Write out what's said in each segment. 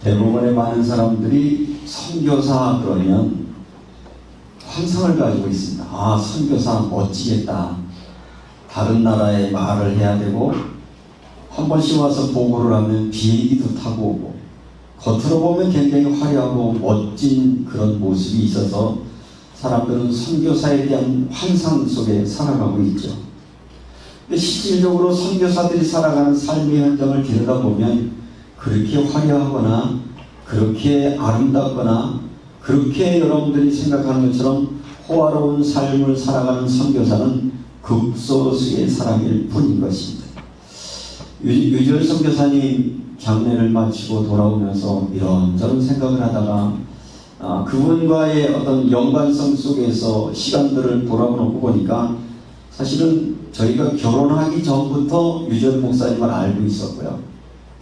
대부분의 많은 사람들이 선교사 그러면 환상을 가지고 있습니다. 아, 선교사 멋지겠다. 다른 나라에 말을 해야 되고 한 번씩 와서 보고를 하면 비행기도 타고 오고 겉으로 보면 굉장히 화려하고 멋진 그런 모습이 있어서 사람들은 선교사에 대한 환상 속에 살아가고 있죠. 근데 실질적으로 선교사들이 살아가는 삶의 현장을 들여다보면 그렇게 화려하거나 그렇게 아름답거나 그렇게 여러분들이 생각하는 것처럼 호화로운 삶을 살아가는 선교사는 극소수의 사람일 뿐인 것입니다. 유지열 선교사님 장례를 마치고 돌아오면서 이런저런 생각을 하다가 그분과의 어떤 연관성 속에서 시간들을 돌아보고 보니까 사실은 저희가 결혼하기 전부터 유지열 목사님을 알고 있었고요.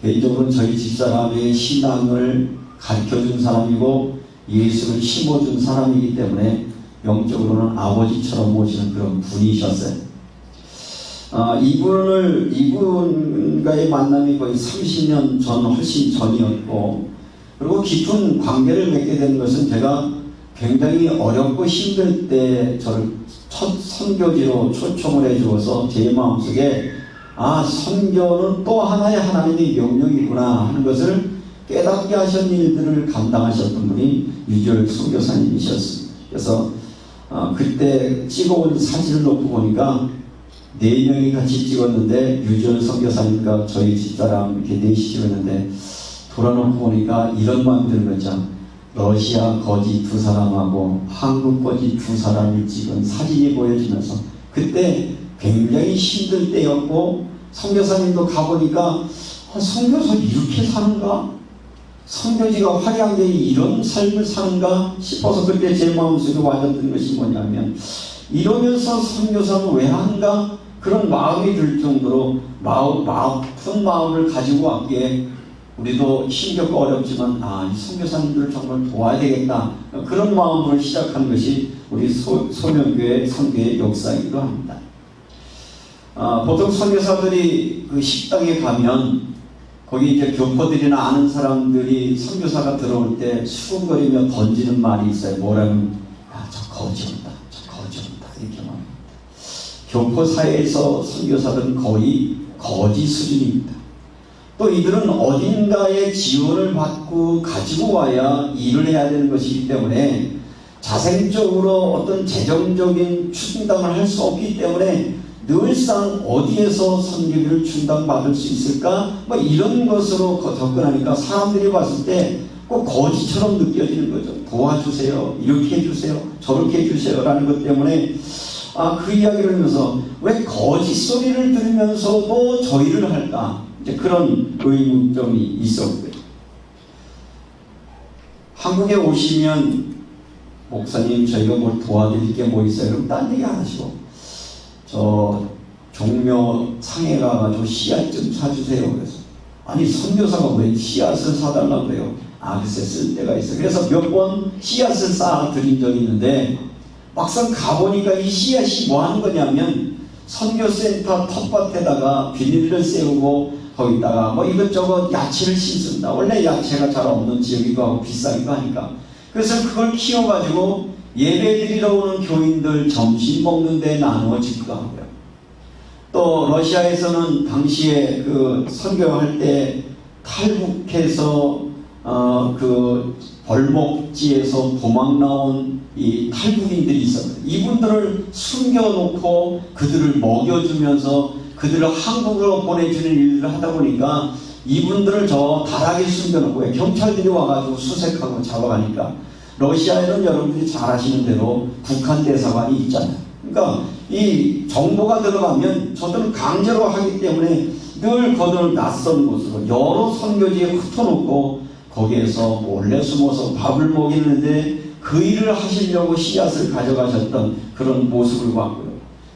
개인적으로는 저희 집사람의 신앙을 가르쳐준 사람이고 예수를 심어준 사람이기 때문에 영적으로는 아버지처럼 모시는 그런 분이셨어요. 이분과의 만남이 거의 30년 전, 훨씬 전이었고, 그리고 깊은 관계를 맺게 된 것은 제가 굉장히 어렵고 힘들 때 저를 첫 선교지로 초청을 해주어서 제 마음속에 선교는 또 하나의 하나님의 명령이구나 하는 것을 깨닫게 하신 일들을 감당하셨던 분이 유지열 선교사님이셨습니다. 그래서 그때 찍어온 사진을 놓고 보니까 4명이 같이 찍었는데 유지열 선교사님과 저희 집사람 이렇게 넷이 찍었는데 돌아놓고 보니까 이런 마음이 드는 거죠. 러시아 거지 2사람하고 한국 거지 2사람이 찍은 사진이 보여지면서 그때 굉장히 힘들 때였고 선교사님도 가보니까 선교사 이렇게 사는가? 선교지가 화려한 게 이런 삶을 사는가 싶어서 그때 제 마음속에 와닿던 것이 뭐냐면 이러면서 선교사는 왜 하는가? 그런 마음이 들 정도로 아픈 마음을 가지고 왔기에 우리도 힘겹고 어렵지만 이 선교사님들을 정말 도와야 되겠다. 그런 마음으로 시작한 것이 우리 소년교회 선교의 역사이기도 합니다. 보통 선교사들이 그 식당에 가면 거기 이제 교포들이나 아는 사람들이 선교사가 들어올 때 수군거리며 던지는 말이 있어요. 뭐라면 저 거지 온다. 저 거지 온다. 이렇게 말합니다. 교포 사회에서 선교사들은 거의 거지 수준입니다. 또 이들은 어딘가에 지원을 받고 가지고 와야 일을 해야 되는 것이기 때문에 자생적으로 어떤 재정적인 충당을 할 수 없기 때문에 늘상 어디에서 선교비를 충당받을 수 있을까? 이런 것으로 접근하니까 사람들이 봤을 때 꼭 거지처럼 느껴지는 거죠. 도와주세요. 이렇게 해주세요. 저렇게 해주세요. 라는 것 때문에 그 이야기를 하면서 왜 거짓 소리를 들으면서도 저 일을 할까? 이제 그런 의문점이 있었고요. 한국에 오시면 목사님 저희가 뭘 도와드릴 게 뭐 있어요? 그럼 딴 얘기 안 하시고 저 종묘 상해 가가지고 씨앗 좀 사주세요. 그래서 아니 선교사가 왜 씨앗을 사달라고 그래요? 글쎄 쓸 때가 있어요. 그래서 몇 번 씨앗을 쌓아 드린 적이 있는데 막상 가보니까 이 씨앗이 뭐 하는 거냐면 선교센터 텃밭에다가 비닐을 세우고 거기다가 이것저것 야채를 심습니다. 원래 야채가 잘 없는 지역이기도 하고 비싸기도 하니까. 그래서 그걸 키워가지고 예배드리러 오는 교인들 점심 먹는 데 나누어지기도 하고요. 또 러시아에서는 당시에 그 선교할 때 탈북해서 그 벌목지에서 도망 나온 이 탈북인들이 있었어요. 이분들을 숨겨놓고 그들을 먹여주면서 그들을 한국으로 보내주는 일을 하다 보니까 이분들을 저 다락에 숨겨놓고 경찰들이 와가지고 수색하고 잡아가니까 러시아에는 여러분들이 잘 아시는 대로 북한 대사관이 있잖아요. 그러니까 이 정보가 들어가면 저들은 강제로 하기 때문에 늘 거들 낯선 곳으로 여러 선교지에 흩어놓고 거기에서 몰래 숨어서 밥을 먹이는데 그 일을 하시려고 씨앗을 가져가셨던 그런 모습을 봤고요.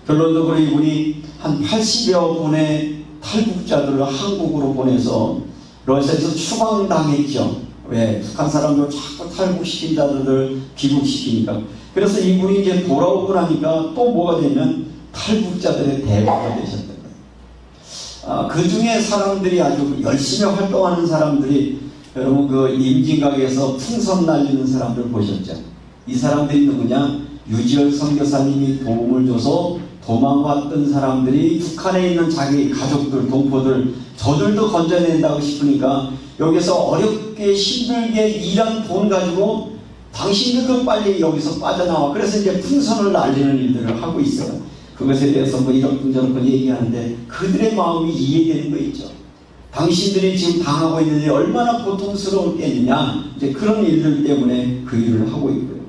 결론적으로 이분이 한 80여 분의 탈북자들을 한국으로 보내서 러시아에서 추방당했죠. 왜? 북한 사람들 자꾸 탈북시킨 자들을 귀국시키니까. 그래서 이분이 이제 돌아오고 나니까 또 뭐가 되면 탈북자들의 대가가 되셨던 거예요. 그 중에 사람들이 아주 열심히 활동하는 사람들이 여러분 그 임진각에서 풍선 날리는 사람들 보셨죠? 이 사람들이 누구냐? 유지열 선교사님이 도움을 줘서 도망왔던 사람들이 북한에 있는 자기 가족들, 동포들, 저들도 건져낸다고 싶으니까 여기서 어렵게 힘들게 일한 돈 가지고 당신들도 빨리 여기서 빠져나와. 그래서 이제 풍선을 날리는 일들을 하고 있어요. 그것에 대해서 뭐 이렇게 얘기하는데 그들의 마음이 이해되는 거 있죠. 당신들이 지금 당하고 있는 일이 얼마나 고통스러웠겠느냐. 이제 그런 일들 때문에 그 일을 하고 있고요.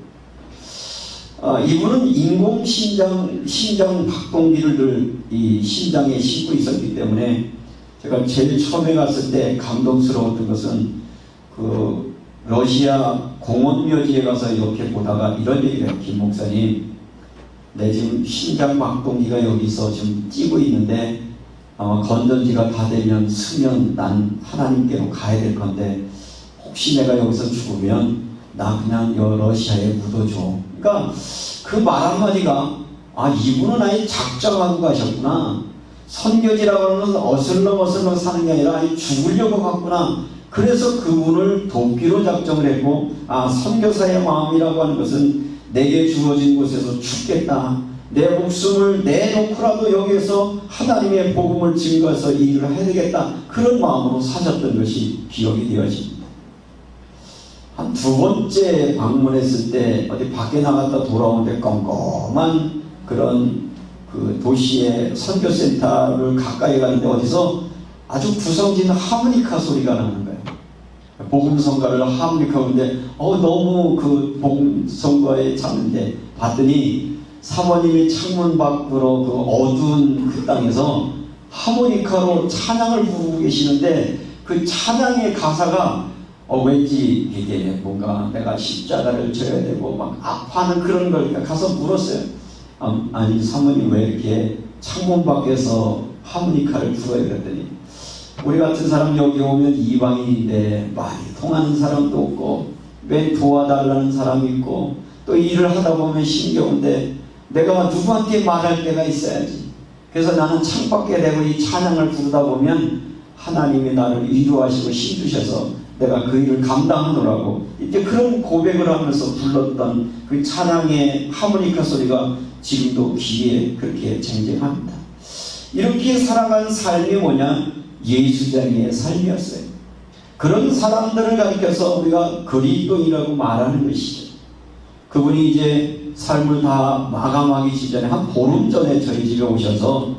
이분은 인공 심장 박동기를 이 심장에 싣고 있었기 때문에 제가 제일 처음에 갔을 때 감동스러웠던 것은 그 러시아 공원묘지에 가서 이렇게 보다가 이런 얘기를 해요. 김 목사님, 내 지금 심장 박동기가 여기서 지금 뛰고 있는데 건전지가 다 되면 쓰면 난 하나님께로 가야 될 건데 혹시 내가 여기서 죽으면 나 그냥 러시아에 묻어줘. 그러니까 그 말 한마디가 이분은 아예 작정하고 가셨구나. 선교지라고 하는 것은 어슬렁어슬렁 사는 게 아니라 아예 죽으려고 갔구나. 그래서 그분을 돕기로 작정을 했고 선교사의 마음이라고 하는 것은 내게 주어진 곳에서 죽겠다. 내 목숨을 내놓고라도 여기에서 하나님의 복음을 증거해서 이 일을 해야 되겠다. 그런 마음으로 사셨던 것이 기억이 되어집니다. 한 두 번째 방문했을 때 어디 밖에 나갔다 돌아오는데 껌껌한 그런 그 도시의 선교센터를 가까이 가는데 어디서 아주 구성진 하모니카 소리가 나는 거예요. 복음성가를 하모니카 하는데 너무 그 복음성가에 잤는데 봤더니 사모님이 창문 밖으로 그 어두운 그 땅에서 하모니카로 찬양을 부르고 계시는데 그 찬양의 가사가 왠지 이게 뭔가 내가 십자가를 져야 되고 막 아파하는 그런 걸 가서 물었어요. 아니 사모님 왜 이렇게 창문 밖에서 하모니카를 불어요? 그랬더니 우리 같은 사람 여기 오면 이방인인데 말이 통하는 사람도 없고 왜 도와달라는 사람이 있고 또 일을 하다 보면 힘겨운데 내가 누구한테 말할 때가 있어야지. 그래서 나는 창밖에 내고 이 찬양을 부르다 보면 하나님이 나를 위로하시고 힘주셔서 내가 그 일을 감당하노라고 이제 그런 고백을 하면서 불렀던 그 찬양의 하모니카 소리가 지금도 귀에 그렇게 쟁쟁합니다. 이렇게 살아간 삶이 뭐냐? 예수자의 삶이었어요. 그런 사람들을 가리켜서 우리가 그리스도인이라고 말하는 것이죠. 그분이 이제 삶을 다 마감하기 직전에 한 보름 전에 저희 집에 오셔서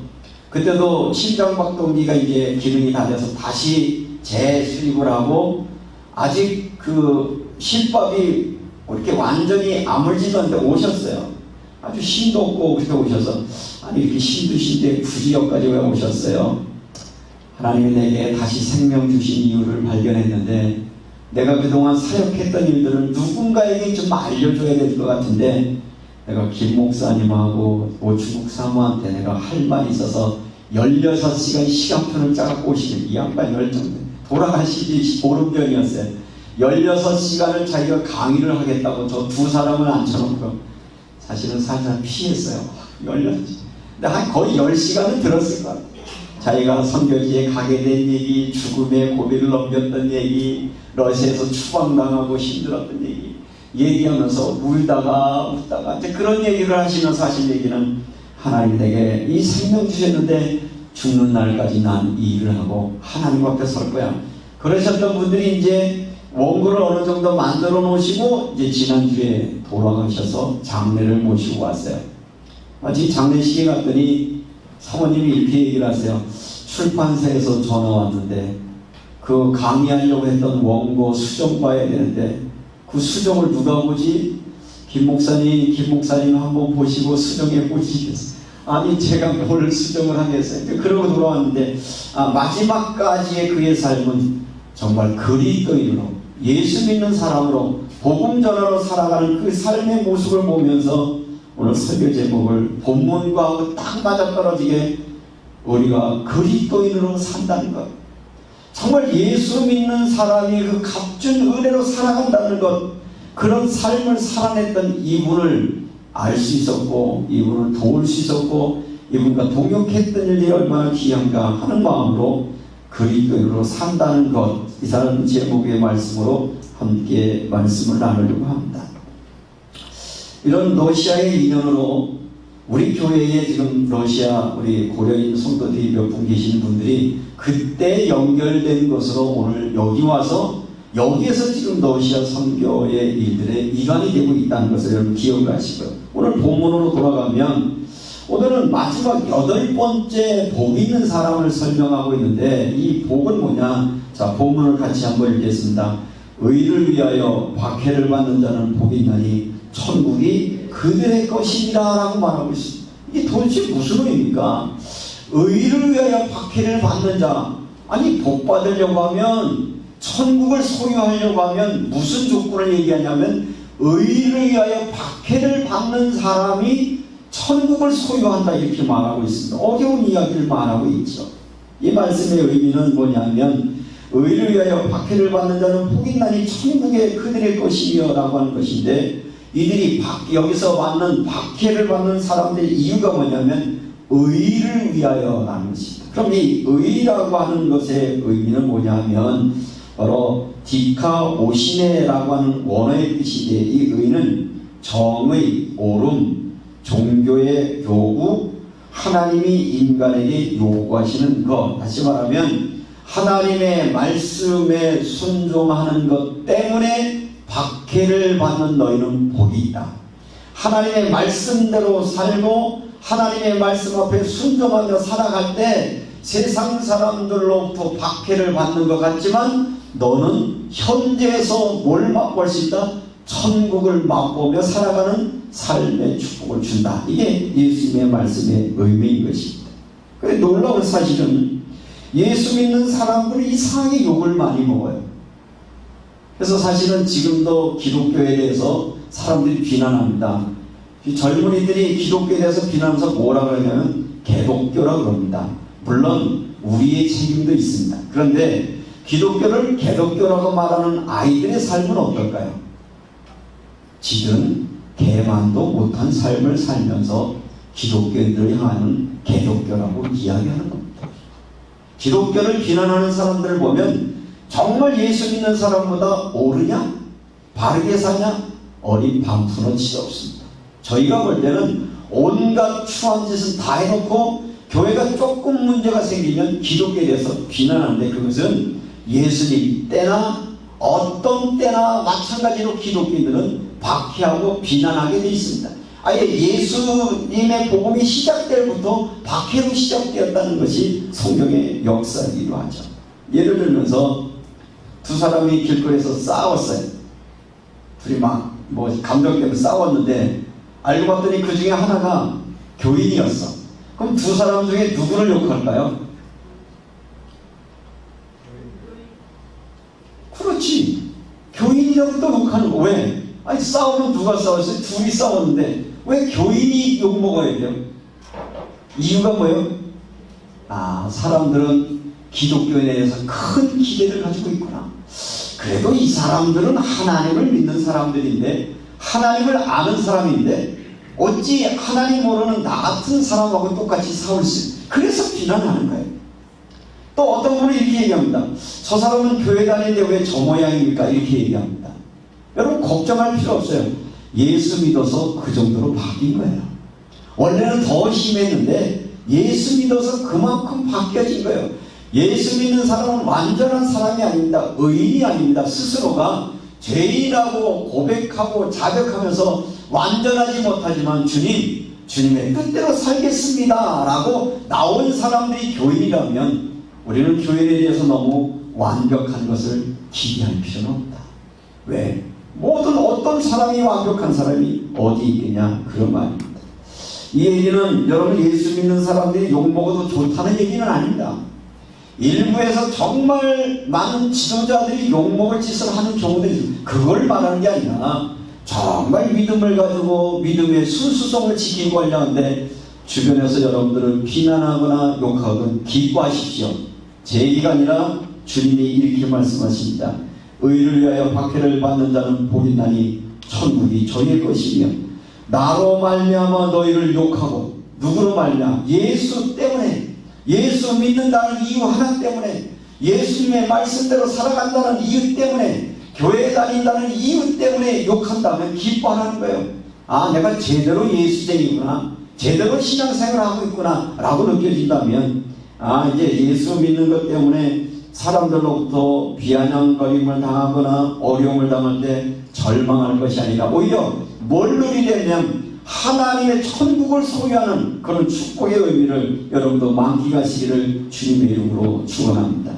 그때도 심장박동기가 이제 기능이 다 돼서 다시 재수입을 하고 아직 그 실밥이 그렇게 완전히 아물지도 않는데 오셨어요. 아주 힘도 없고 그렇게 오셔서 이렇게 힘드신데 굳이 여기까지 왜 오셨어요? 하나님이 내게 다시 생명 주신 이유를 발견했는데 내가 그동안 사역했던 일들을 누군가에게 좀 알려줘야 될 것 같은데 내가 김 목사님하고 오충국 사모한테 내가 할 말이 있어서 16시간 시간표를 짜갖고 오시는 이 양반 열정대 돌아가시기 보름 전이었어요. 16시간을 자기가 강의를 하겠다고 저 두 사람을 앉혀놓고 사실은 살살 피했어요. 16시간. 근데 거의 10시간은 들었을 것 같아요. 자기가 선교지에 가게 된 얘기, 죽음의 고비를 넘겼던 얘기, 러시아에서 추방당하고 힘들었던 얘기 얘기하면서 울다가 웃다가 이제 그런 얘기를 하시면서 하신 얘기는 하나님이 내게 이 생명 주셨는데 죽는 날까지 난 이 일을 하고 하나님 앞에 설 거야. 그러셨던 분들이 이제 원고를 어느 정도 만들어 놓으시고 이제 지난주에 돌아가셔서 장례를 모시고 왔어요. 마치 장례식에 갔더니 사모님이 이렇게 얘기를 하세요. 출판사에서 전화 왔는데 그 강의하려고 했던 원고 수정 봐야 되는데 그 수정을 누가 보지? 김 목사님 한번 보시고 수정해 보시겠어요? 아니 제가 뭘 수정을 하겠어요? 그러고 돌아왔는데 마지막까지의 그의 삶은 정말 그리스도인으로 예수 믿는 사람으로 복음 전하러 살아가는 그 삶의 모습을 보면서 오늘 설교 제목을 본문과 딱 맞아떨어지게 우리가 그리스도인으로 산다는 것, 정말 예수 믿는 사람이 그 값진 은혜로 살아간다는 것, 그런 삶을 살아냈던 이분을 알 수 있었고 이분을 도울 수 있었고 이분과 동역했던 일이 얼마나 귀한가 하는 마음으로 그리스도인으로 산다는 것, 이사는 제목의 말씀으로 함께 말씀을 나누려고 합니다. 이런 러시아의 인연으로 우리 교회에 지금 러시아 우리 고려인 성도들이 몇 분 계시는 분들이 그때 연결된 것으로 오늘 여기 와서 여기에서 지금 러시아 선교의 일들의 일환이 되고 있다는 것을 여러분 기억하시고요. 오늘 본문으로 돌아가면 오늘은 마지막 8번째 복 있는 사람을 설명하고 있는데 이 복은 뭐냐? 자, 본문을 같이 한번 읽겠습니다. 의를 위하여 박해를 받는 자는 복이 있나니 천국이 그들의 것이니라 라고 말하고 있습니다. 이게 도대체 무슨 의미입니까? 의를 위하여 박해를 받는 자, 아니 복 받으려고 하면 천국을 소유하려고 하면 무슨 조건을 얘기하냐면 의를 위하여 박해를 받는 사람이 천국을 소유한다 이렇게 말하고 있습니다. 어려운 이야기를 말하고 있죠. 이 말씀의 의미는 뭐냐면 의를 위하여 박해를 받는 자는 복이 있나니 천국의 그들의 것이며 라고 하는 것인데 이들이 여기서 받는 박해를 받는 사람들의 이유가 뭐냐면 의를 위하여 라는 것입니다. 그럼 이 의라고 하는 것의 의미는 뭐냐면 바로 디카오시네라고 하는 원어의 뜻인데 이 의는 정의, 옳음, 종교의 요구, 하나님이 인간에게 요구하시는 것, 다시 말하면 하나님의 말씀에 순종하는 것 때문에 박해를 받는 너희는 복이 있다. 하나님의 말씀대로 살고 하나님의 말씀 앞에 순종하며 살아갈 때 세상 사람들로부터 박해를 받는 것 같지만 너는 현재에서 뭘 맛볼 수 있다? 천국을 맛보며 살아가는 삶의 축복을 준다. 이게 예수님의 말씀의 의미인 것입니다. 그런데 놀라운 사실은 예수 믿는 사람들이 이상하게 욕을 많이 먹어요. 그래서 사실은 지금도 기독교에 대해서 사람들이 비난합니다. 이 젊은이들이 기독교에 대해서 비난하면서 뭐라 그러냐면 개독교라고 그럽니다. 물론 우리의 책임도 있습니다. 그런데 기독교를 개독교라고 말하는 아이들의 삶은 어떨까요? 지금 개만도 못한 삶을 살면서 기독교인들을 향하는 개독교라고 이야기하는 겁니다. 기독교를 비난하는 사람들을 보면 정말 예수 믿는 사람보다 옳으냐? 바르게 사냐? 어린 방푼어치 없습니다. 저희가 볼 때는 온갖 추한 짓은 다 해놓고 교회가 조금 문제가 생기면 기독교에 대해서 비난하는데 그것은 예수님 때나 어떤 때나 마찬가지로 기독교인들은 박해하고 비난하게 되어 있습니다. 아예 예수님의 복음이 시작될 때부터 박해로 시작되었다는 것이 성경의 역사이기도 하죠. 예를 들면서 두 사람이 길거리에서 싸웠어요. 둘이 막 감정 때문에 싸웠는데 알고 봤더니 그 중에 하나가 교인이었어. 그럼 두 사람 중에 누구를 욕할까요? 그렇지. 교인이라고 또 욕하는 거. 왜? 아니 싸우면 누가 싸웠어요? 둘이 싸웠는데 왜 교인이 욕먹어야 돼요? 이유가 뭐예요? 사람들은 기독교에 대해서 큰 기대를 가지고 있구나. 그래도 이 사람들은 하나님을 믿는 사람들인데 하나님을 아는 사람인데 어찌 하나님 모르는 나 같은 사람하고 똑같이 싸울 수 있어요? 그래서 비난하는 거예요. 또 어떤 분은 이렇게 얘기합니다. 저 사람은 교회 다니는데 왜 저 모양입니까? 이렇게 얘기합니다. 여러분 걱정할 필요 없어요. 예수 믿어서 그 정도로 바뀐 거예요. 원래는 더 심했는데 예수 믿어서 그만큼 바뀌어진 거예요. 예수 믿는 사람은 완전한 사람이 아닙니다. 의인이 아닙니다. 스스로가 죄인이라고 고백하고 자백하면서 완전하지 못하지만 주님의 뜻대로 살겠습니다 라고 나온 사람들이 교인이라면 우리는 교인에 대해서 너무 완벽한 것을 기대할 필요는 없다. 왜? 모든 어떤 사람이 완벽한 사람이 어디 있겠냐 그런 말입니다. 이 얘기는 여러분 예수 믿는 사람들이 욕먹어도 좋다는 얘기는 아닙니다. 일부에서 정말 많은 지도자들이 욕먹을 짓을 하는 경우들이 있습니다. 그걸 말하는 게 아니라 정말 믿음을 가지고 믿음의 순수성을 지키고 하려는데 주변에서 여러분들을 비난하거나 욕하거나 기뻐하십시오. 제 얘기가 아니라 주님이 이렇게 말씀하십니다. 의를 위하여 박해를 받는 자는 복이 있나니 천국이 저희의 것이며 나로 말미암아 너희를 욕하고 누구로 말미암아 예수 때문에 예수 믿는다는 이유 하나 때문에 예수님의 말씀대로 살아간다는 이유 때문에, 교회에 다닌다는 이유 때문에 욕한다면 기뻐하는 거예요. 아, 내가 제대로 예수쟁이구나, 제대로 신앙생활을 하고 있구나 라고 느껴진다면, 아, 이제 예수 믿는 것 때문에 사람들로부터 비아냥거림을 당하거나 어려움을 당할 때 절망할 것이 아니라 오히려 뭘 누리게 되냐면 하나님의 천국을 소유하는 그런 축복의 의미를 여러분도 만끽하시기를 주님의 이름으로 축원합니다.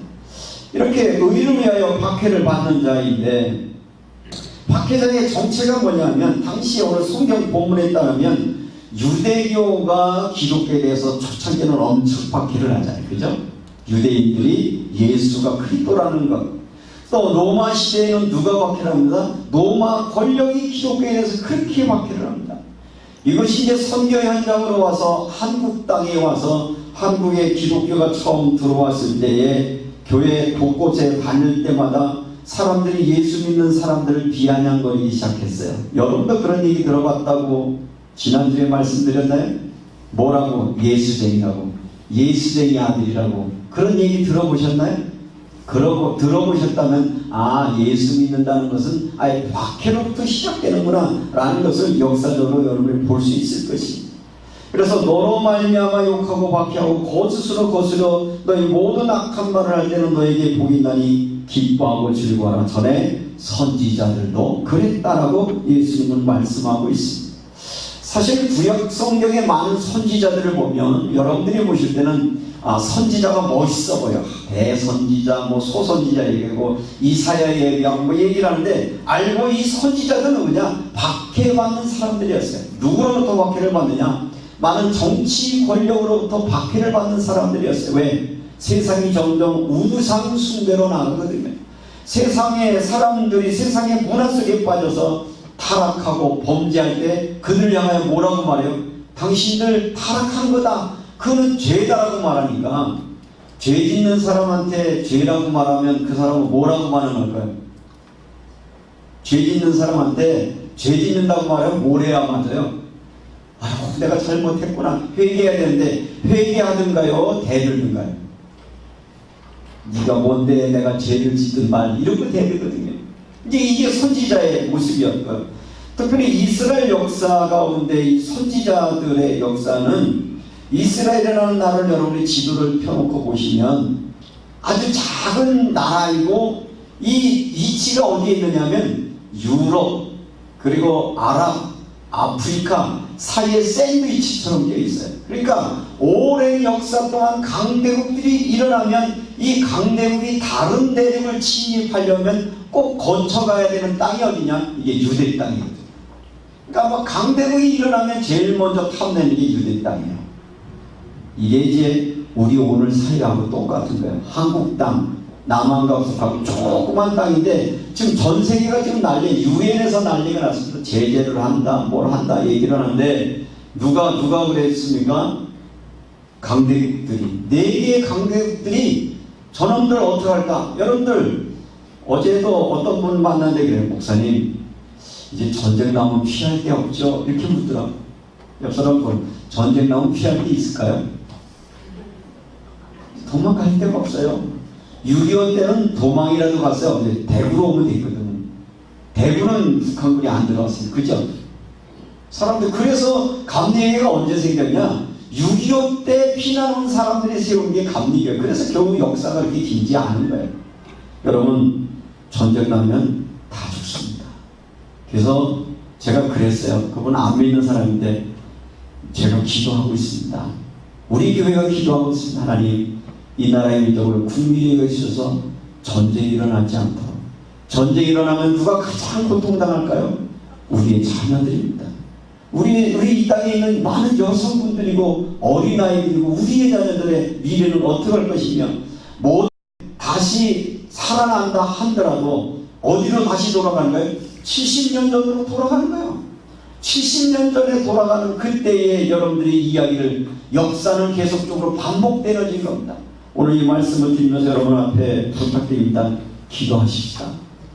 이렇게 의를 위하여 박해를 받는 자인데, 박해자의 정체가 뭐냐면, 당시 오늘 성경 본문에 따르면 유대교가 기독교에 대해서 초창기는 엄청 박해를 하잖아요. 그죠? 유대인들이 예수가 그리스도라는 것. 또 로마 시대에는 누가 박해를 합니다? 로마 권력이 기독교에 대해서 그렇게 박해를 합니다. 이것이 이제 선교 현장으로 와서 한국 땅에 와서 한국에 기독교가 처음 들어왔을 때에 교회 곳곳에 다닐 때마다 사람들이 예수 믿는 사람들을 비아냥거리기 시작했어요. 여러분도 그런 얘기 들어봤다고 지난주에 말씀드렸나요? 뭐라고? 예수쟁이라고, 예수쟁이 아들이라고, 그런 얘기 들어보셨나요? 그러고 들어보셨다면, 아, 예수 믿는다는 것은 아예 박해로부터 시작되는구나 라는 것을 역사적으로 여러분이 볼 수 있을 것입니다. 그래서 너로 말미암아 욕하고 박해하고 거짓으로 거스려 너희 모든 악한 말을 할 때는 너에게 복이 있나니 기뻐하고 즐거워하라. 전에 선지자들도 그랬다라고 예수님은 말씀하고 있습니다. 사실 구약 성경에 많은 선지자들을 보면 여러분들이 보실 때는 선지자가 멋있어 보여. 대선지자, 소선지자 얘기하고 이사야 얘기하고 얘기를 하는데, 알고 이 선지자들은 누구냐? 박해받는 사람들이었어요. 누구로부터 박해를 받느냐? 많은 정치 권력으로부터 박해를 받는 사람들이었어요. 왜? 세상이 점점 우상 숭배로 나가거든요. 세상의 사람들이 세상의 문화 속에 빠져서 타락하고 범죄할 때 그들 향하여 뭐라고 말해요? 당신들 타락한 거다, 그는 죄다라고 말하니까, 죄 짓는 사람한테 죄라고 말하면 그 사람은 뭐라고 반응할까요? 죄 짓는 사람한테 죄 짓는다고 말하면 뭐래야 맞아요? 아이고, 내가 잘못했구나, 회개해야 되는데 회개하든가요, 대들든가요? 네가 뭔데 내가 죄를 짓든 말, 이러고 대들거든요. 이제 이게 선지자의 모습이었고요. 특별히 이스라엘 역사 가운데 이 선지자들의 역사는, 이스라엘이라는 나라를 여러분이 지도를 펴놓고 보시면 아주 작은 나라이고, 이 위치가 어디에 있느냐면 유럽 그리고 아랍, 아프리카 사이에 샌드위치처럼 되어 있어요. 그러니까 오랜 역사 동안 강대국들이 일어나면 이 강대국이 다른 대륙을 침입하려면 꼭 거쳐가야 되는 땅이 어디냐? 이게 유대 땅이거든요. 그러니까 강대국이 일어나면 제일 먼저 탐내는 게 유대 땅이에요. 이게 이제 우리 오늘 사회하고 똑같은 거예요. 한국 땅, 남한과 북하고 조그만 땅인데 지금 전 세계가 지금 유엔에서 난리가 났습니다. 제재를 한다, 뭘 한다 얘기를 하는데, 누가 그랬습니까? 강대국들이, 4개의 강대국들이 저놈들 어떻게 할까? 여러분들 어제도 어떤 분 만났는데 그래요. 목사님, 이제 전쟁 나오면 피할 데 없죠? 이렇게 묻더라고요. 옆 사람은 전쟁 나오면 피할 데 있을까요? 도망갈 데가 없어요. 6.25 때는 도망이라도 갔어요. 대구로 오면 되거든요. 대구는 북한군이 안 들어왔습니다. 그죠? 사람들, 그래서 감리교회가 언제 생겼냐? 6.25 때 피난 온 사람들이 세운 게 감리교회. 그래서 겨우 역사가 그렇게 길지 않은 거예요. 여러분, 전쟁 나면 다 죽습니다. 그래서 제가 그랬어요. 그분 안 믿는 사람인데 제가 기도하고 있습니다. 우리 교회가 기도하고 있습니다. 하나님, 이 나라의 민족을 국민이 여기셔서 전쟁이 일어나지 않도록. 전쟁이 일어나면 누가 가장 고통당할까요? 우리의 자녀들입니다. 우리 이 땅에 있는 많은 여성분들이고 어린아이들이고 우리의 자녀들의 미래는 어떻게 할 것이며, 모두 다시 살아난다 한더라도 어디로 다시 돌아가는 거예요? 70년 전으로 돌아가는 거예요. 70년 전에 돌아가는 그때의 여러분들의 이야기를, 역사는 계속적으로 반복되어진 겁니다. 오늘 이 말씀을 드리면서 여러분 앞에 부탁드립니다. 기도하십시다.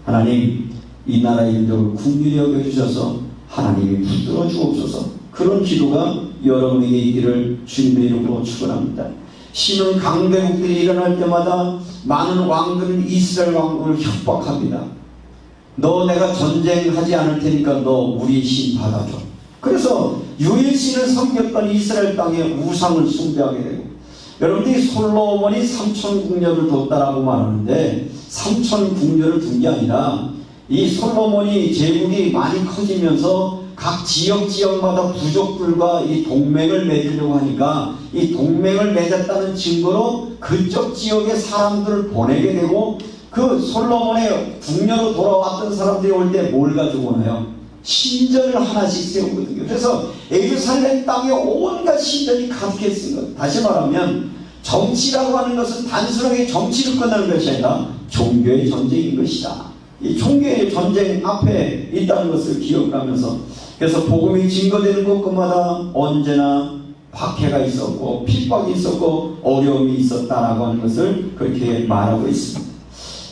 하나님, 이 나라의 민족을 국민이 여겨주셔서 하나님이 붙들어 주옵소서. 그런 기도가 여러분에게 있기를 주님의 이름으로 축원합니다. 신은 강대국들이 일어날 때마다 많은 왕들은 이스라엘 왕국을 협박합니다. 너 내가 전쟁하지 않을 테니까 너 우리 신 받아줘. 그래서 유일신을 섬겼던 이스라엘 땅에 우상을 숭배하게 되고, 여러분들이 솔로몬이 3,000궁녀를 뒀다라고 말하는데 3,000궁녀를 둔 게 아니라 이 솔로몬이 제국이 많이 커지면서 각 지역마다 부족들과 이 동맹을 맺으려고 하니까 이 동맹을 맺었다는 증거로 그쪽 지역의 사람들을 보내게 되고, 그 솔로몬의 궁녀로 돌아왔던 사람들이 올 때 뭘 가지고 오나요? 신전을 하나씩 세우거든요. 그래서 예루살렘 땅에 온갖 신전이 가득했습니다. 다시 말하면 정치라고 하는 것은 단순하게 정치로 끝나는 것이 아니라 종교의 전쟁인 것이다. 이 종교의 전쟁 앞에 있다는 것을 기억하면서, 그래서 복음이 증거되는 곳마다 언제나 박해가 있었고 핍박이 있었고 어려움이 있었다라고 하는 것을 그렇게 말하고 있습니다.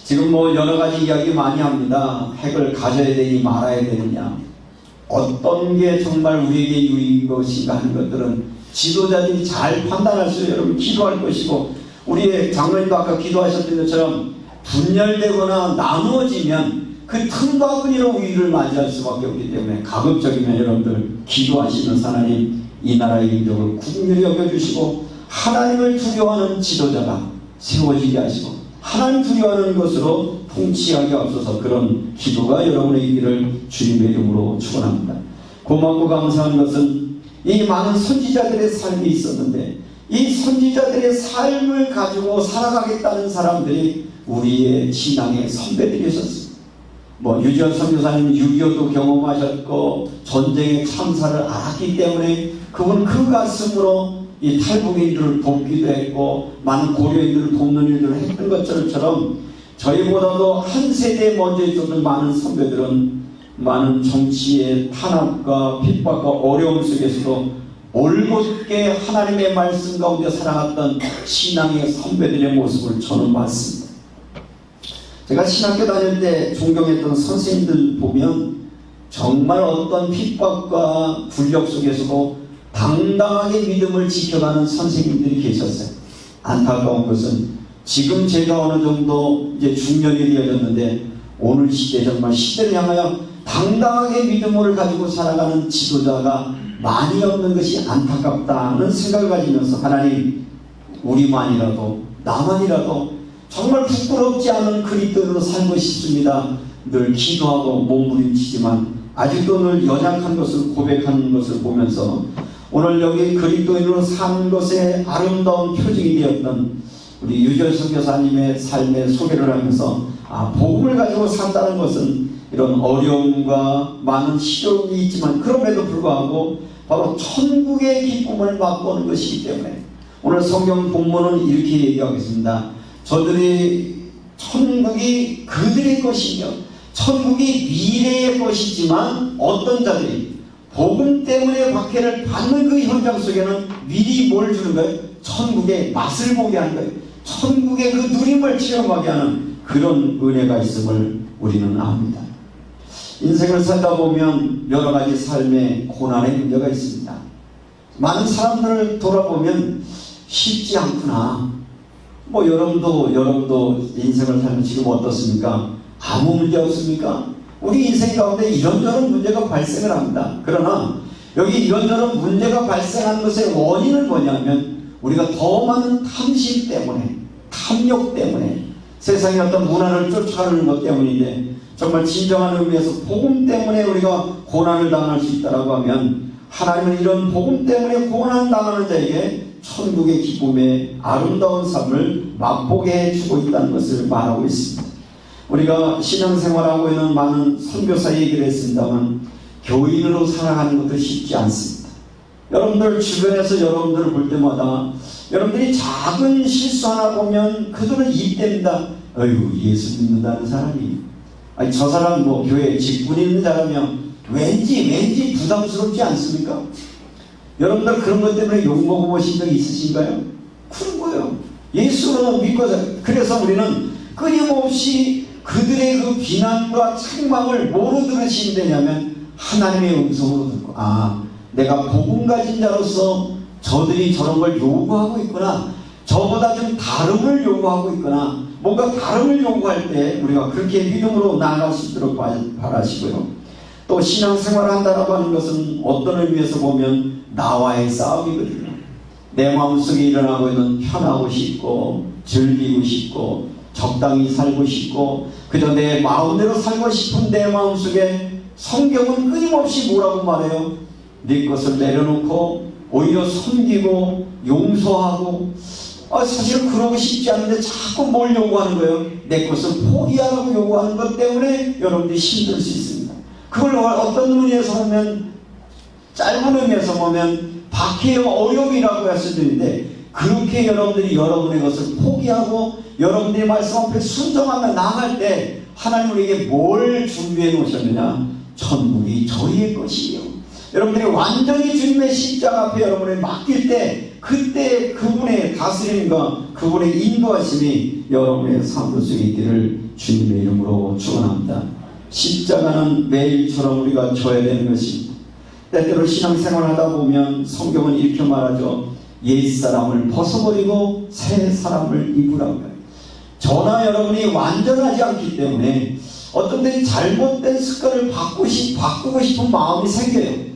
지금 여러 가지 이야기 많이 합니다. 핵을 가져야 되니 말아야 되느냐, 어떤 게 정말 우리에게 유익인 것인가 하는 것들은 지도자들이 잘 판단할 수 있어요. 여러분 기도할 것이고, 우리의 장로님도 아까 기도하셨던 것처럼 분열되거나 나누어지면 그 틈과 끈으로 위기를 맞이할 수밖에 없기 때문에 가급적이면 여러분들 기도하시면서 하나님 이 나라의 민족을 국률히 여겨주시고 하나님을 두려워하는 지도자가 세워지게 하시고 하나님 두려워하는 것으로 통치하게 앞서서 그런 기도가 여러분의 있기를 주님의 이름으로 축원합니다. 고맙고 감사한 것은 이 많은 선지자들의 삶이 있었는데 이 선지자들의 삶을 가지고 살아가겠다는 사람들이 우리의 신앙의 선배들이셨습니다. 유지원 선교사님은 6.25도 경험하셨고 전쟁의 참사를 알았기 때문에 그분은 그 가슴으로 이 탈북인들을 돕기도 했고 많은 고려인들을 돕는 일들을 했던 것처럼 저희보다도 한 세대 먼저 있었던 많은 선배들은 많은 정치의 탄압과 핍박과 어려움 속에서도 올곧게 하나님의 말씀 가운데 살아갔던 신앙의 선배들의 모습을 저는 봤습니다. 제가 신학교 다닐 때 존경했던 선생님들 보면 정말 어떤 핍박과 굴욕 속에서도 당당하게 믿음을 지켜가는 선생님들이 계셨어요. 안타까운 것은 지금 제가 어느 정도 이제 중년이 되어졌는데 오늘 시대 정말 시대를 향하여 당당하게 믿음을 가지고 살아가는 지도자가 많이 없는 것이 안타깝다는 생각을 가지면서 하나님 우리만이라도 나만이라도 정말 부끄럽지 않은 그리스도인으로 살고 싶습니다. 늘 기도하고 몸부림치지만 아직도 늘 연약한 것을 고백하는 것을 보면서 오늘 여기 그리스도인으로 사는 것에 아름다운 표징이 되었던 우리 유지원 선교사님의 삶의 소개를 하면서 복음을 가지고 산다는 것은 이런 어려움과 많은 시련이 있지만 그럼에도 불구하고 바로 천국의 기쁨을 맛보는 것이기 때문에 오늘 성경 본문은 이렇게 얘기하겠습니다. 저들이 천국이 그들의 것이며 천국이 미래의 것이지만 어떤 자들이 복음 때문에 박해를 받는 그 현장 속에는 미리 뭘 주는 거예요? 천국의 맛을 보게 하는 거예요. 천국의 그 누림을 체험하게 하는 그런 은혜가 있음을 우리는 압니다. 인생을 살다 보면 여러 가지 삶의 고난의 문제가 있습니다. 많은 사람들을 돌아보면 쉽지 않구나. 여러분도 인생을 살면 지금 어떻습니까? 아무 문제 없습니까? 우리 인생 가운데 이런저런 문제가 발생을 합니다. 그러나 여기 이런저런 문제가 발생한 것의 원인은 뭐냐면 우리가 더 많은 탐심 때문에, 탐욕 때문에, 세상의 어떤 문화를 쫓아가는 것 때문인데 정말 진정한 의미에서 복음 때문에 우리가 고난을 당할 수 있다고 하면 하나님은 이런 복음 때문에 고난 당하는 자에게 천국의 기쁨의 아름다운 삶을 맛보게 해주고 있다는 것을 말하고 있습니다. 우리가 신앙생활하고 있는 많은 선교사 얘기를 했습니다만 교인으로 살아가는 것도 쉽지 않습니다. 여러분들 주변에서 여러분들을 볼 때마다 여러분들이 작은 실수 하나 보면 그들은 입댑니다. 어휴, 예수 믿는다는 사람이, 아니 저 사람 교회 직분 있는 사람이면 왠지 부담스럽지 않습니까? 여러분들 그런 것 때문에 욕먹어보신 적 있으신가요? 그런 거예요. 예수로 믿고 그래서 우리는 끊임없이 그들의 그 비난과 책망을 뭐로 들으시느냐면 하나님의 음성으로 듣고 내가 복음 가진 자로서 저들이 저런 걸 요구하고 있구나, 저보다 좀 다름을 요구하고 있구나, 뭔가 다름을 요구할 때 우리가 그렇게 믿음으로 나아갈 수 있도록 바라시고요. 또 신앙생활을 한다라고 하는 것은 어떤 의미에서 보면 나와의 싸움이거든요. 내 마음속에 일어나고 있는 편하고 싶고 즐기고 싶고 적당히 살고 싶고 그저 내 마음대로 살고 싶은 내 마음속에 성경은 끊임없이 뭐라고 말해요? 네 것을 내려놓고 오히려 섬기고 용서하고 사실은 그러고 싶지 않은데 자꾸 뭘 요구하는 거예요? 내 것을 포기하라고 요구하는 것 때문에 여러분들이 힘들 수 있습니다. 그걸 어떤 의미에서 보면 짧은 의미에서 보면 박해의 어려움이라고 할 수도 있는데 그렇게 여러분들이 여러분의 것을 포기하고 여러분들의 말씀 앞에 순종하며 나아갈 때 하나님 우리에게 뭘 준비해 놓으셨느냐? 천국이 저희의 것이에요. 여러분들이 완전히 주님의 십자가 앞에 여러분을 맡길 때 그때 그분의 다스림과 그분의 인도하심이 여러분의 삶 속에 있기를 주님의 이름으로 축원합니다. 십자가는 매일처럼 우리가 져야 되는 것입니다. 때때로 신앙생활을 하다 보면 성경은 이렇게 말하죠. 옛사람을 벗어버리고 새 사람을 입으라고요. 저나 여러분이 완전하지 않기 때문에 어떤 때 잘못된 습관을 바꾸고 싶은 마음이 생겨요.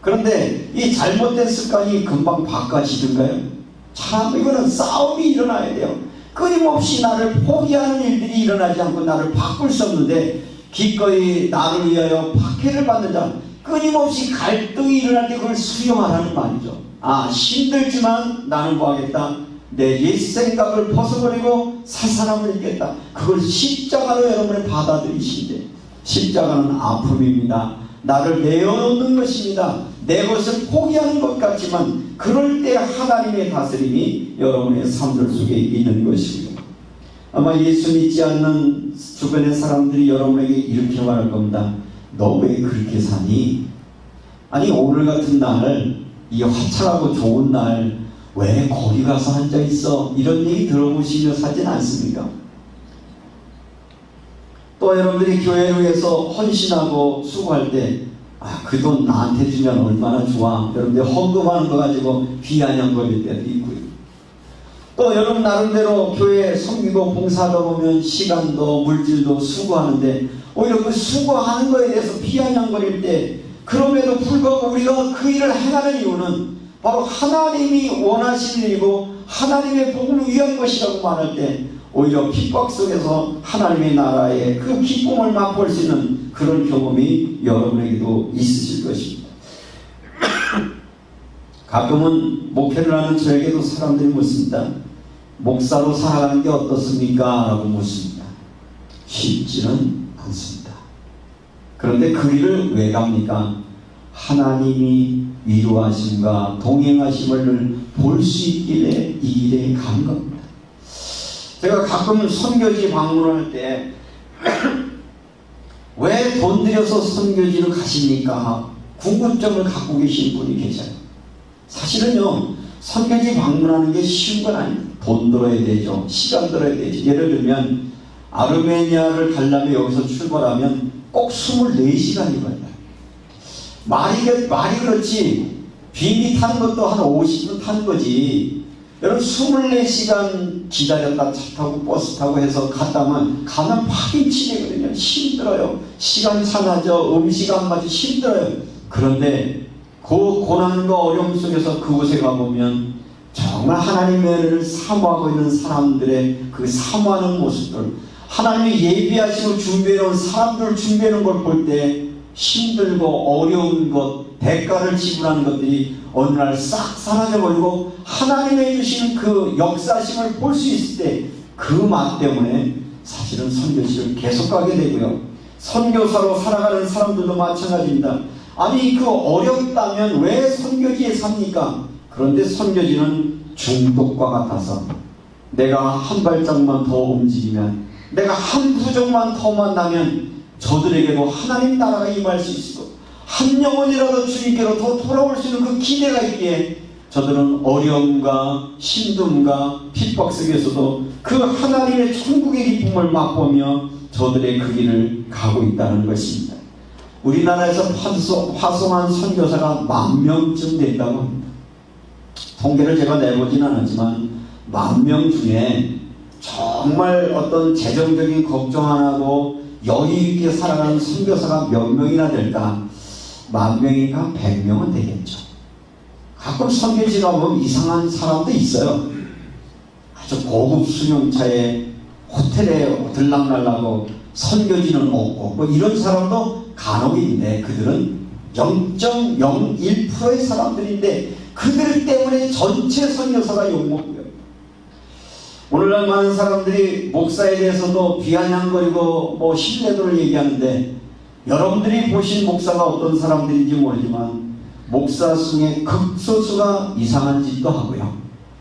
그런데 이 잘못된 습관이 금방 바꿔지던가요? 참 이거는 싸움이 일어나야 돼요. 끊임없이 나를 포기하는 일들이 일어나지 않고 나를 바꿀 수 없는데 기꺼이 나를 위하여 박해를 받는 자 끊임없이 갈등이 일어날 때 그걸 수용하라는 말이죠. 힘들지만 나는 뭐 하겠다? 내 옛 생각을 벗어버리고 새 사람을 입겠다. 그걸 십자가로 여러분이 받아들이시는데 십자가는 아픔입니다. 나를 내어놓는 것입니다. 내 것을 포기하는 것 같지만 그럴 때 하나님의 다스림이 여러분의 삶들 속에 있는 것이고요. 아마 예수 믿지 않는 주변의 사람들이 여러분에게 이렇게 말할 겁니다. 너 왜 그렇게 사니? 아니 오늘 같은 날, 이 화창하고 좋은 날 왜 거기 가서 앉아있어? 이런 얘기 들어보시며 사진 않습니까? 또 여러분들이 교회를 위해서 헌신하고 수고할 때 그 돈 나한테 주면 얼마나 좋아. 여러분들 헌금하는 거 가지고 비아냥거릴 때도 있고요. 또 여러분 나름대로 교회 섬기고 봉사하다 보면 시간도 물질도 수고하는데 오히려 그 수고하는 거에 대해서 비아냥거릴 때 그럼에도 불구하고 우리가 그 일을 행하는 이유는 바로 하나님이 원하시는 일이고 하나님의 복음을 위한 것이라고 말할 때 오히려 핍박 속에서 하나님의 나라의 그 기쁨을 맛볼 수 있는 그런 경험이 여러분에게도 있으실 것입니다. 가끔은 목회를 하는 저에게도 사람들이 묻습니다. 목사로 살아가는 게 어떻습니까? 라고 묻습니다. 쉽지는 않습니다. 그런데 그 일을 왜 갑니까? 하나님이 위로하심과 동행하심을 볼 수 있길래 이 길에 간 겁니다. 제가 가끔 선교지 방문할 때 왜 돈 들여서 선교지를 가십니까? 궁금점을 갖고 계신 분이 계셔요. 사실은요, 선교지 방문하는 게 쉬운 건 아닙니다. 돈 들어야 되죠. 시간 들어야 되죠. 예를 들면 아르메니아를 가려면 여기서 출발하면 꼭 24시간이 걸려요. 말이 그렇지 비행기 타는 것도 한 50분 타는 거지. 여러분 24시간 기다렸다 차 타고 버스 타고 해서 가면 파김치되거든요. 힘들어요. 시간차 나죠. 음식 안 맞죠. 힘들어요. 그런데 그 고난과 어려움 속에서 그곳에 가보면 정말 하나님의 은혜를 사모하고 있는 사람들의 그 사모하는 모습들, 하나님이 예비하시고 준비해놓은 사람들을 준비해놓은 걸 볼 때 힘들고 어려운 것, 대가를 지불하는 것들이 어느 날 싹 사라져버리고 하나님의 주시는 그 역사심을 볼 수 있을 때 그 맛 때문에 사실은 선교지를 계속 가게 되고요. 선교사로 살아가는 사람들도 마찬가지입니다. 아니 그 어렵다면 왜 선교지에 삽니까? 그런데 선교지는 중독과 같아서 내가 한 발짝만 더 움직이면, 내가 한 구정만 더 만나면 저들에게도 하나님 나라가 임할 수 있고 한 영혼이라도 주님께로 더 돌아올 수 있는 그 기대가 있기에 저들은 어려움과 힘듦과 핍박 속에서도 그 하나님의 천국의 기쁨을 맛보며 저들의 그 길을 가고 있다는 것입니다. 우리나라에서 파송한 선교사가 10,000명쯤 된다고 합니다. 통계를 제가 내보진 않았지만 10,000명 중에 정말 어떤 재정적인 걱정 안 하고 여유 있게 살아가는 선교사가 몇 명이나 될까? 10,000명이니까 100명은 되겠죠. 가끔 선교지 가보면 이상한 사람도 있어요. 아주 고급 수용차에 호텔에 들락날락하고 선교지는 없고 뭐 이런 사람도 간혹 있는데 그들은 0.01%의 사람들인데 그들 때문에 전체 선교사가 욕먹고요. 오늘날 많은 사람들이 목사에 대해서도 비아냥거리고 뭐 신뢰도를 얘기하는데 여러분들이 보신 목사가 어떤 사람들인지 모르지만 목사 중에 극소수가 이상한 짓도 하고요.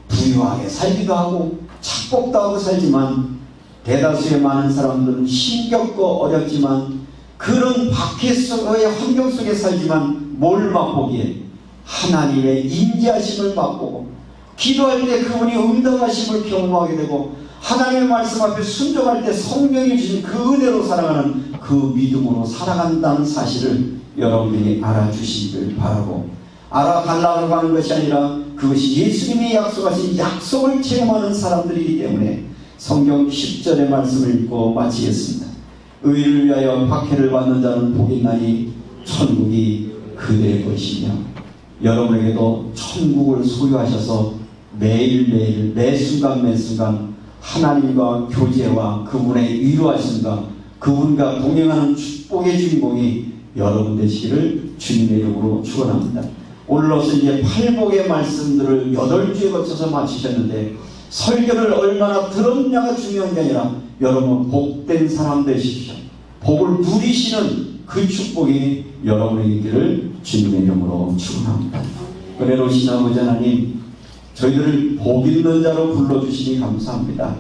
부유하게 살기도 하고 착복도 하고 살지만 대다수의 많은 사람들은 힘겹고 어렵지만 그런 박해의 환경 속에 살지만 뭘 맛보기에 하나님의 인자하심을 맛보고 기도할 때 그분이 응답하심을 경험하게 되고 하나님의 말씀 앞에 순종할 때 성령이 주신 그 은혜로 살아가는 그 믿음으로 살아간다는 사실을 여러분들이 알아주시길 바라고 알아달라고 하는 것이 아니라 그것이 예수님이 약속하신 약속을 체험하는 사람들이기 때문에 성경 10절의 말씀을 읽고 마치겠습니다. 의를 위하여 박해를 받는 자는 복이 있나니 천국이 그들의 것이며 여러분에게도 천국을 소유하셔서 매일매일 매순간 매순간 하나님과 교제와 그분의 위로하심과 그분과 동행하는 축복의 주인공이 여러분 되시기를 주님의 이름으로 축원합니다. 오늘로서 이제 팔복의 말씀들을 8주에 거쳐서 마치셨는데 설교를 얼마나 들었냐가 중요한 게 아니라 여러분 복된 사람 되십시오. 복을 누리시는 그 축복이 여러분에게 있기를 주님의 이름으로 축원합니다. 은혜로우신 아버지 하나님, 저희들을 복 있는 자로 불러주시니 감사합니다.